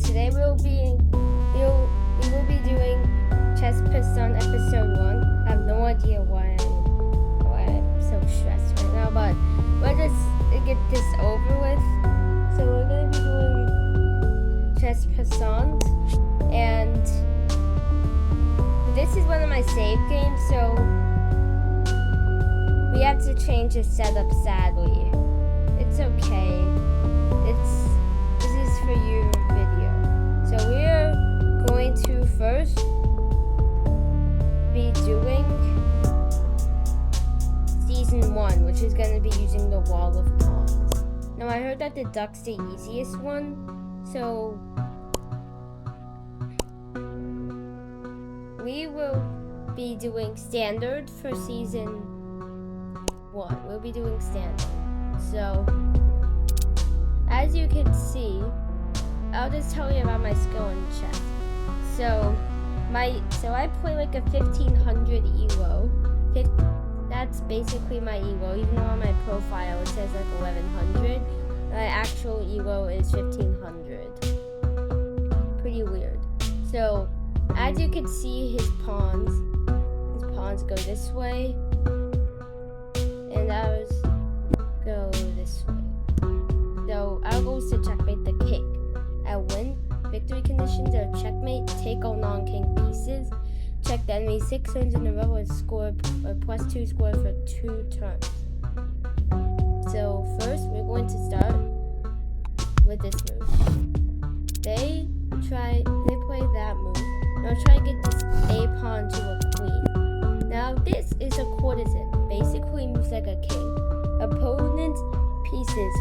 today we will be doing Chess Passant episode 1. I have no idea why I'm so stressed right now, but we'll just get this over with. So we're gonna be doing Chess Passant, and this is one of my save games, so we have to change the setup sadly. It's okay. This is for your video. So we're going to first be doing season 1, which is going to be using the wall of pawns. Now I heard that the duck's the easiest one, so we will be doing standard for season 1. We'll be doing standard. So as you can see, I'll just tell you about my skill in chess. So I play like a 1500 elo. That's basically my elo, even though on my profile it says like 1100. My actual elo is 1500. Pretty weird. So as you can see, his pawns go this way, and ours go this way. So our goal is to checkmate the king. At win, victory conditions are checkmate, take all non-king pieces, check the enemy 6 turns in a row, and score a +2 score for 2 turns. So first, we're going to start with this move. They play that move. Now try to get this a pawn to a queen. Now this is a courtesan. Basically moves like a king. Opponent's pieces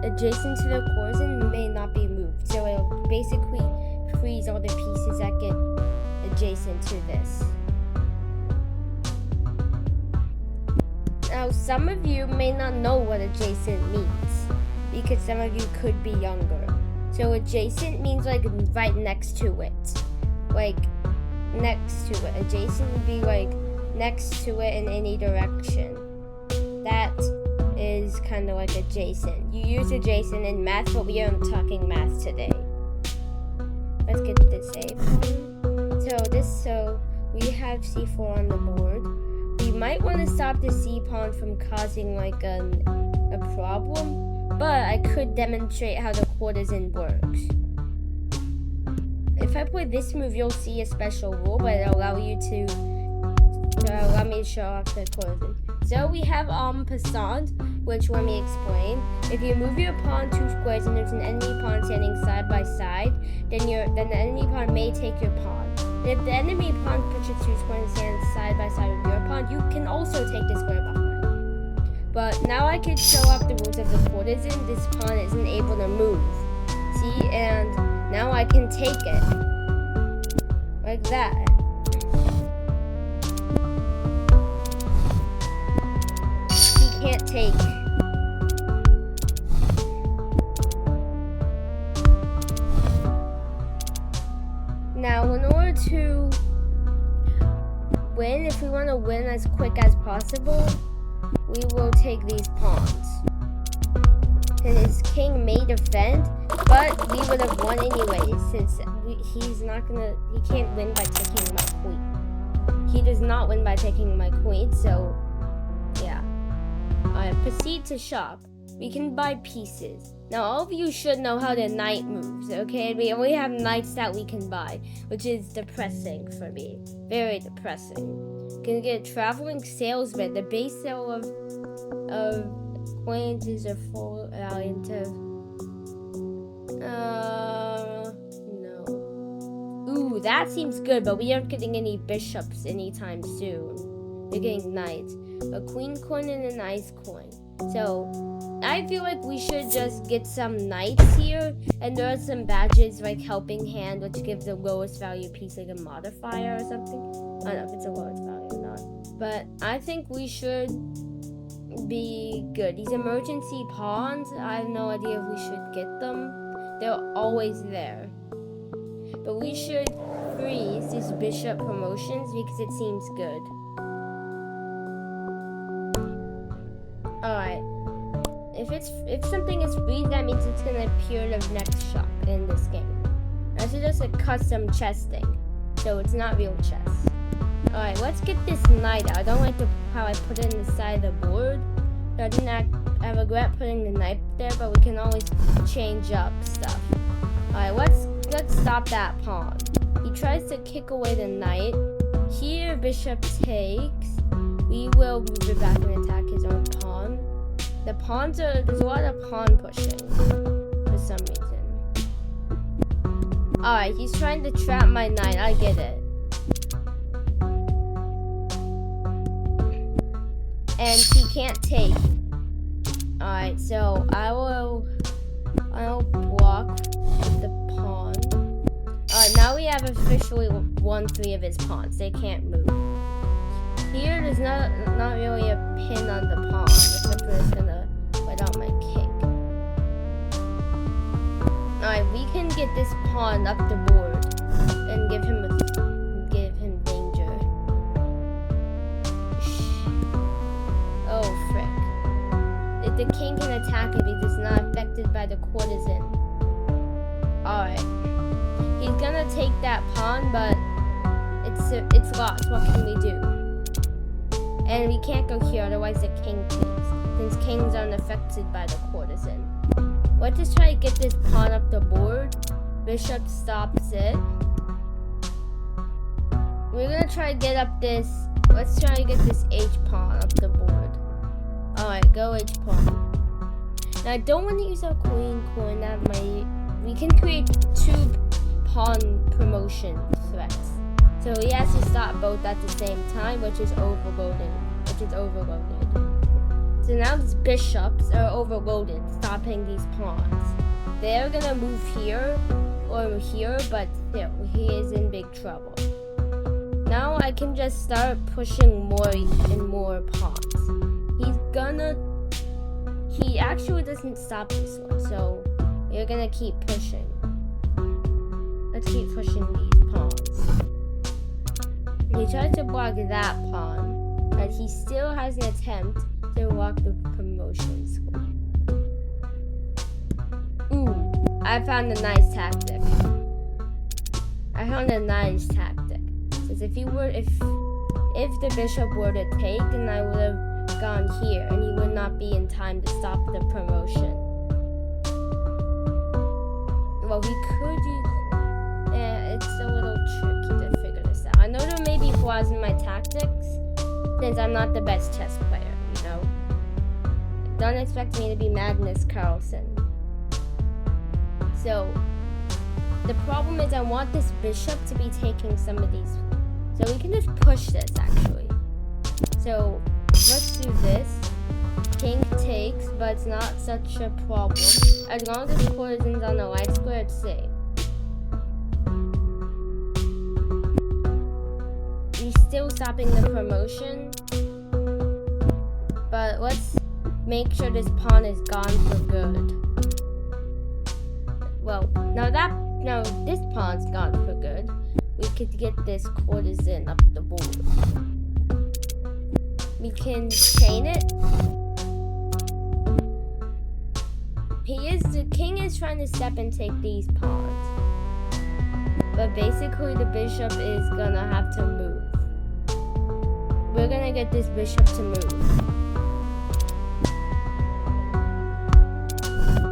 adjacent to the courtesan may not be moved, so it'll basically freeze all the pieces that get adjacent to this. Now some of you may not know what adjacent means, because some of you could be younger. So adjacent means like right next to it. Like next to it. Adjacent would be like next to it in any direction. That is kind of like adjacent. You use adjacent in math, but we aren't talking math today. Let's get this A. So we have c4 on the board. We might want to stop the c pawn from causing like a problem, but I could demonstrate how the courtesan works. If I play this move, you'll see a special rule, but it'll allow me to show off the courtesan. So we have Passant, which let me explain. If you move your pawn 2 squares and there's an enemy pawn standing side by side, then the enemy pawn may take your pawn. And if the enemy pawn pushes 2 squares and stands side by side with your pawn, you can also take the square behind. But now I can show off the rules of the courtesan. This pawn isn't able to move. See, and now I can take it like that. Can't take. Now, in order to win, if we want to win as quick as possible, we will take these pawns. And his king may defend, but we would have won anyways, since he can't win by taking my queen. He does not win by taking my queen, so yeah. Proceed to shop. We can buy pieces. Now all of you should know how the knight moves, okay? We only have knights that we can buy, which is depressing for me. Very depressing. Can get a traveling salesman. The base sale of coins is a full into no. Ooh, that seems good, but we aren't getting any bishops anytime soon. We're getting knights. A queen coin and an ice coin. So I feel like we should just get some knights here, and there are some badges like helping hand, which gives the lowest value piece like a modifier or something. I don't know if it's a lowest value or not, but I think we should be good. These emergency pawns, I have no idea if we should get them. They're always there, but we should freeze these bishop promotions because it seems good. Alright, if something is free, that means it's gonna appear the next shop in this game. This is just a custom chess thing, so it's not real chess. Alright, let's get this knight out. I don't like how I put it in the side of the board. So I regret putting the knight there, but we can always change up stuff. Alright, let's stop that pawn. He tries to kick away the knight. Here, bishop takes. We will move it back and attack his own pawn. There's a lot of pawn pushing for some reason. Alright, he's trying to trap my knight. I get it. And he can't take. Alright, so I'll block with the pawn. Alright, now we have officially won 3 of his pawns. They can't move. Here, there's not really a pin on the pawn, except for it's gonna let out my king. Alright, we can get this pawn up the board and give him danger. Oh frick! If the king can attack it because it's not affected by the courtesan. Alright, he's gonna take that pawn, but it's lost. What can we do? And we can't go here, otherwise the king takes, since kings aren't affected by the courtesan. Let's just try to get this pawn up the board. Bishop stops it. We're gonna try to get up this. Let's try to get this H pawn up the board. Alright, go H pawn. Now I don't want to use our queen. We can create 2 pawn promotion threats. So he has to stop both at the same time, which is overloaded. So now these bishops are overloaded, stopping these pawns. They're gonna move here or here, but still, he is in big trouble. Now I can just start pushing more and more pawns. He actually doesn't stop this one, so we're gonna keep pushing. Let's keep pushing these pawns. He tries to block that pawn, but he still has an attempt to block the promotion score. Ooh, I found a nice tactic. Because if the bishop were to take, then I would have gone here, and he would not be in time to stop the promotion. Well, he could use. It's a little tricky to figure this out. I know there may be flaws in my tactics, since I'm not the best chess player, you know? Don't expect me to be Magnus Carlsen. So, the problem is I want this bishop to be taking some of these. So we can just push this, actually. So, let's do this. King takes, but it's not such a problem. As long as the courtesan's on the light square, it's safe. Still stopping the promotion, but let's make sure this pawn is gone for good. Well, now this pawn's gone for good. We could get this courtesan up the board. We can chain it. The king is trying to step and take these pawns, but basically the bishop is gonna have to move. We're gonna get this bishop to move.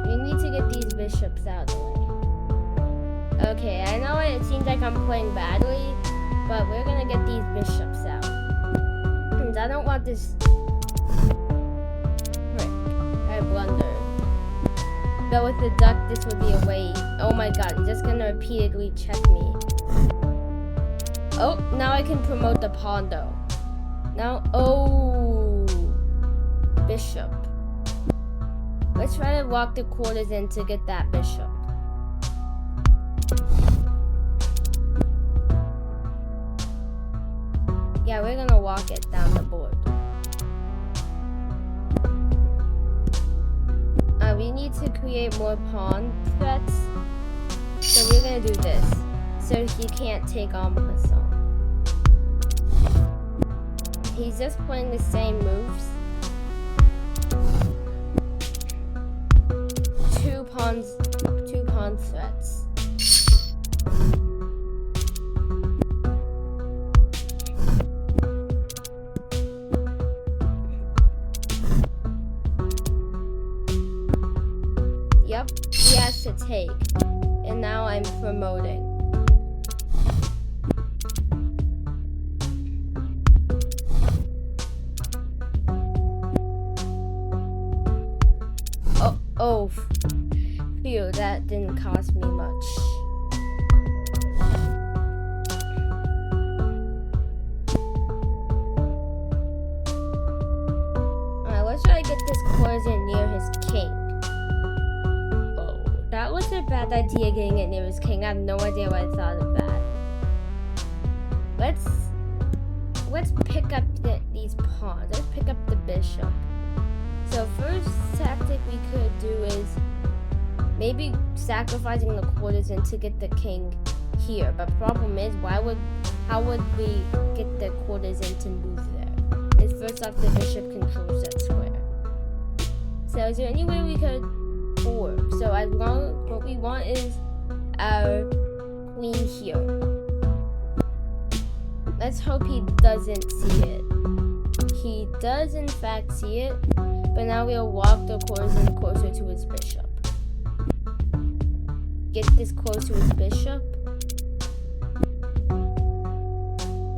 We need to get these bishops out of the way. Okay, I know it seems like I'm playing badly, but we're gonna get these bishops out. Because I don't want this. Frick, I blundered. But with the duck, this would be a way. Oh my god, he's just gonna repeatedly check me. Oh, now I can promote the pawn though. Now, oh, bishop. Let's try to walk the courtesan to get that bishop. Yeah, we're gonna walk it down the board. We need to create more pawn threats. So we're gonna do this. So he can't take on Passant. He's just playing the same moves. pawn threats. Yep, he has to take. And now I'm promoting. Oh, phew, that didn't cost me much. Alright, let's try to get this course near his king. Oh, that was a bad idea getting it near his king. I have no idea why I thought of that. Let's pick up these pawns. Let's pick up the bishop. So first tactic we could do is maybe sacrificing the courtesan to get the king here. But problem is, how would we get the courtesan to move there? Is first off, the bishop controls that square. So is there any way we could forward? So as long what we want is our queen here. Let's hope he doesn't see it. He does in fact see it. But now we'll walk the courtesan closer to his bishop. Get this close to his bishop.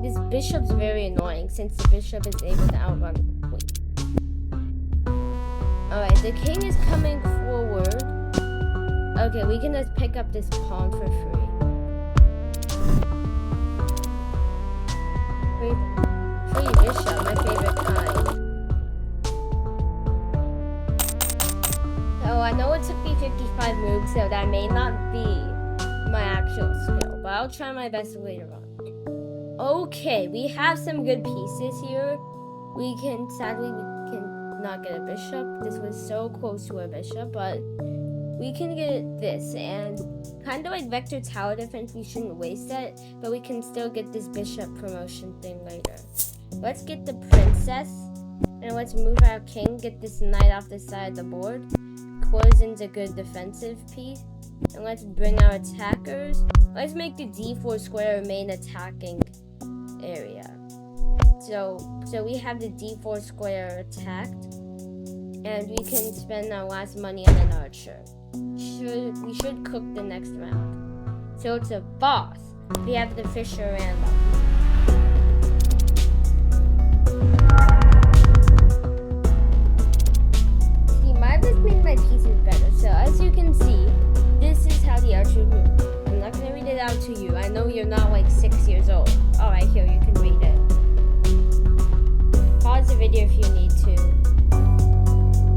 This bishop's very annoying since the bishop is able to outrun the queen. Alright, the king is coming forward. Okay, we can just pick up this pawn for free. Free bishop, my favorite kind. Oh, I know it took me 55 moves, so that may not be my actual skill, but I'll try my best later on. Okay, we have some good pieces here. Sadly, we can not get a bishop. This was so close to a bishop, but we can get this, and kind of like vector tower defense, we shouldn't waste it, but we can still get this bishop promotion thing later. Let's get the princess, and let's move our king, get this knight off the side of the board. Courtesan's a good defensive piece. And let's bring our attackers. Let's make the d4 square a main attacking area. So we have the d4 square attacked. And we can spend our last money on an archer. We should cook the next round. So it's a boss. We have the Fisher random. My pieces better. So as you can see, this is how the archer moves. I'm not gonna read it out to you. I know you're not like 6 years old. Alright, here, you can read it. Pause the video if you need to.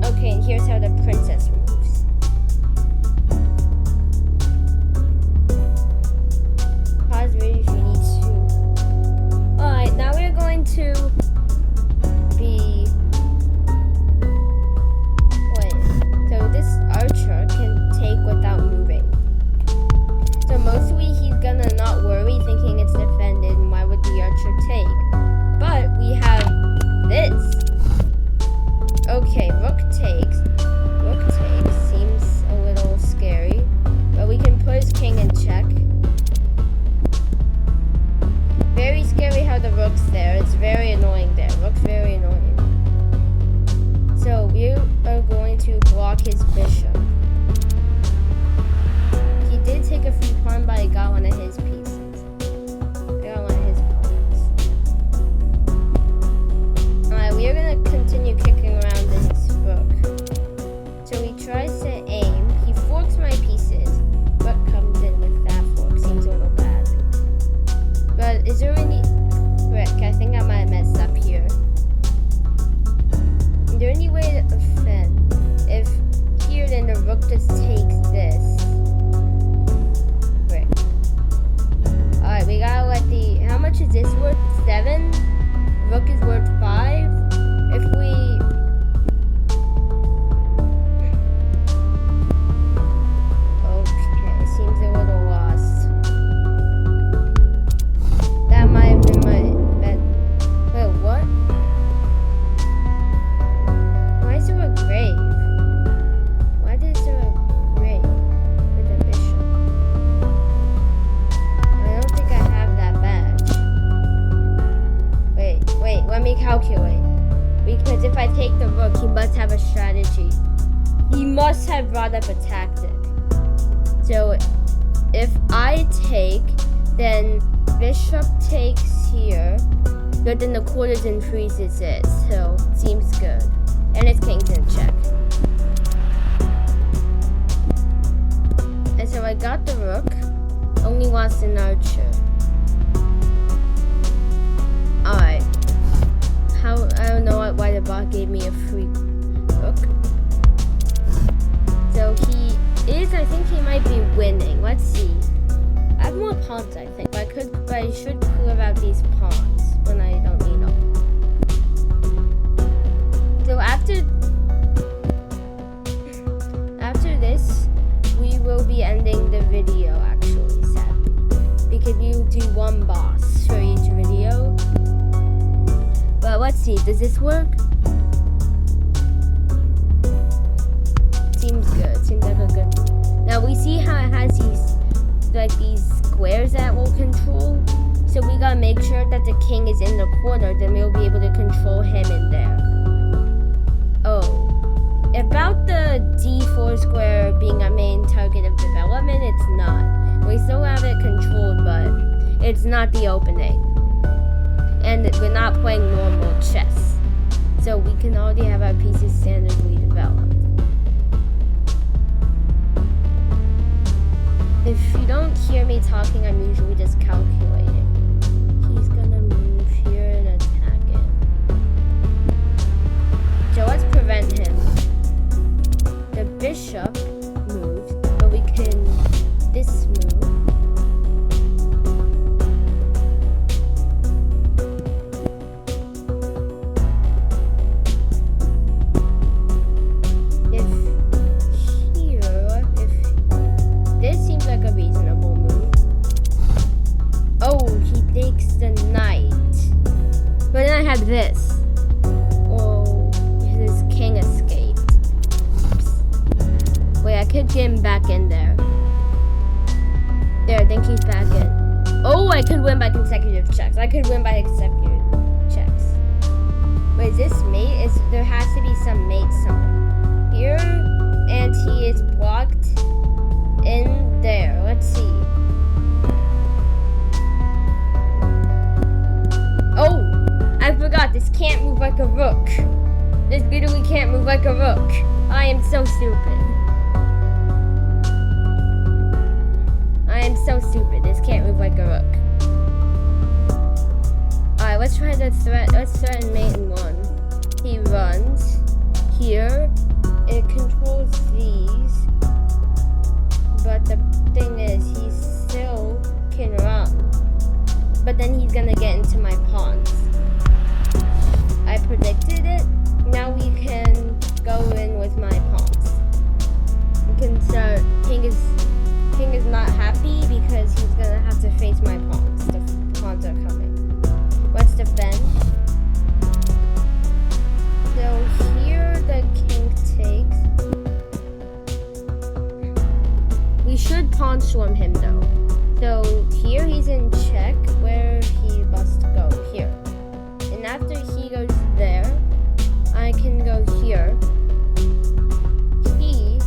Okay, and here's how the princess moves. Pause the video if you need to. Alright, now we're going to be this archer can take without moving. So mostly he's gonna not worry thinking it's defended and why would the archer take. But we have this. Okay, rook takes. type of tactic. So if I take, then bishop takes here, but then the quarters increases it, so seems good. And it's king's in check. And so I got the rook, only lost an archer. Alright. I don't know why the bot gave me a free rook. So I think he might be winning. Let's see. I have more pawns, I think, but I should clear out these pawns when I don't need them. So after this, we will be ending the video, actually, sadly. Because you do one boss for each video. But let's see, does this work? Seems good, seems like a good. Now we see how it has these squares that will control. So we gotta make sure that the king is in the corner, then we'll be able to control him in there. Oh. About the D4 square being a main target of development, it's not. We still have it controlled, but it's not the opening. And we're not playing normal chess. So we can already have our pieces standardly developed. If you don't hear me talking, I'm usually just calculating. He's gonna move here and attack it. So let's prevent him. The bishop moves, but we can this move. This seems like a reasonable move. Oh, he takes the knight. But then I have this. Oh, this king escaped. Oops. Wait, I could get him back in there. There, I think he's back in. Oh, I could win by consecutive checks. I could win by consecutive checks. Wait, is this mate? There has to be some mate somewhere. Here, and he is blocked in there. Let's see. Oh, I forgot. This can't move like a rook. This literally can't move like a rook. I am so stupid. I am so stupid. This can't move like a rook. Alright, let's try the threat. Let's threaten mate in one. He runs. Here, it controls these. But the thing is, he still can run. But then he's gonna get into my pawns. I predicted it. Now we can go in with my pawns. We can start. King is not happy because he's gonna have to face my pawns. The pawns are coming. Let's defend. So here the king takes. We should pawn storm him though. So here he's in check where he must go here. And after he goes there, I can go here. He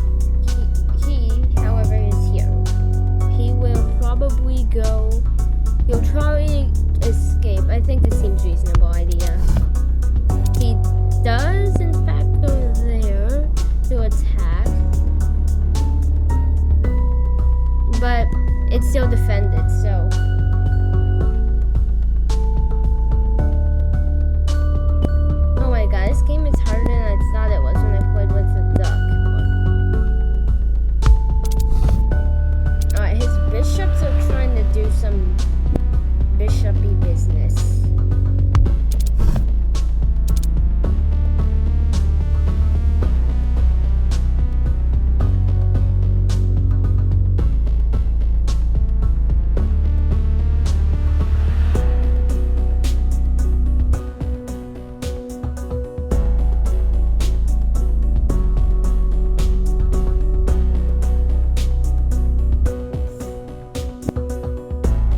however is here. He will probably go, he'll try to escape. I think this seems a reasonable idea. He does in fact go there to attack. But it's still defended, so. Oh my god, this game is harder than I thought it was when I played with the duck. Alright, his bishops are trying to do some bishopy business.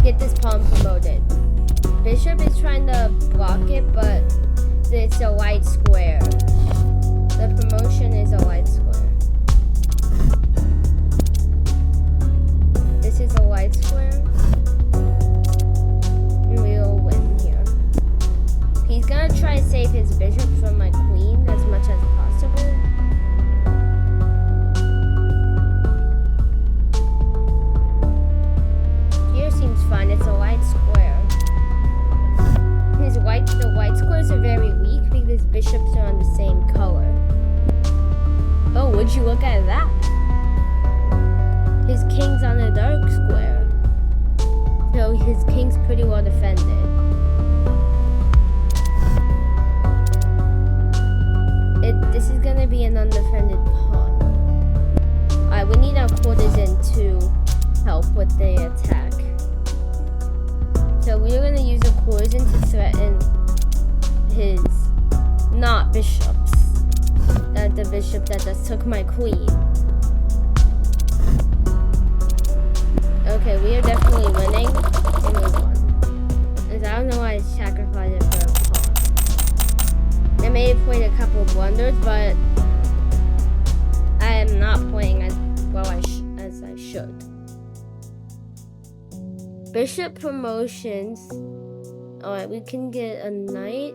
Get this pawn promoted. Bishop is trying to block it, but it's a white square. The promotion is a white square. his king's on a dark square. So his king's pretty well defended. This is gonna be an undefended pawn. Alright, we need our quarters in to help with the attack. So we're gonna use our quarters in to threaten his not bishops. The bishop that just took my queen. Okay, we are definitely winning. And we won. I don't know why I sacrificed it for a pawn. I may have played a couple of blunders, but I am not playing as well as I should. Bishop promotions. Alright, we can get a knight.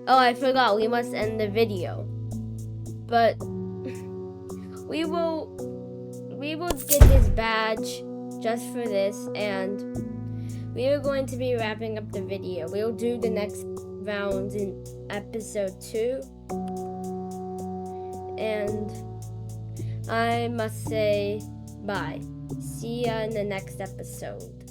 Oh, I forgot. We must end the video. But we will get this badge just for this, and we are going to be wrapping up the video. We'll do the next round in episode 2. And I must say bye. See ya in the next episode.